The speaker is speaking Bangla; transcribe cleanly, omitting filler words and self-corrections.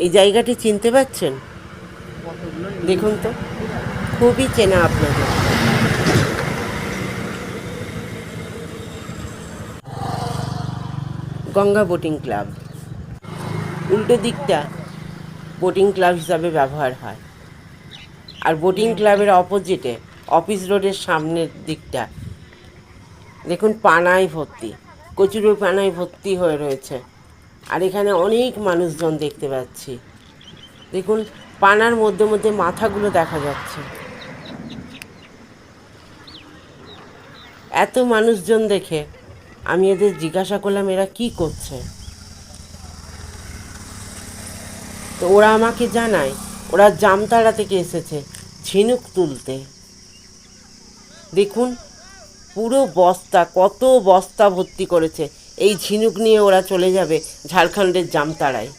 এই জায়গাটি চিনতে পারছেন? দেখুন তো, খুবই চেনা আপনাদের। Ganga boating club. উল্টো দিকটা বোটিং ক্লাব হিসাবে ব্যবহার হয়, আর বোটিং ক্লাবের অপোজিটে অফিস রোডের সামনের দিকটা দেখুন পানায় ভর্তি, কচুরি পানায় ভর্তি হয়ে রয়েছে। আর এখানে অনেক মানুষজন দেখতে পাচ্ছি। দেখুন পানার মধ্যে মধ্যে মাথাগুলো দেখা যাচ্ছে। এত মানুষজন দেখে আমি এদের জিজ্ঞাসা করলাম এরা কি করছে। তো ওরা আমাকে জানায় ওরা জামতাড়া থেকে এসেছে ঝিনুক তুলতে। দেখুন পুরো বস্তা, কত বস্তা ভর্তি করেছে। এই ঝিনুক নিয়ে ওরা চলে যাবে ঝাড়খণ্ডের জামতাড়ায়।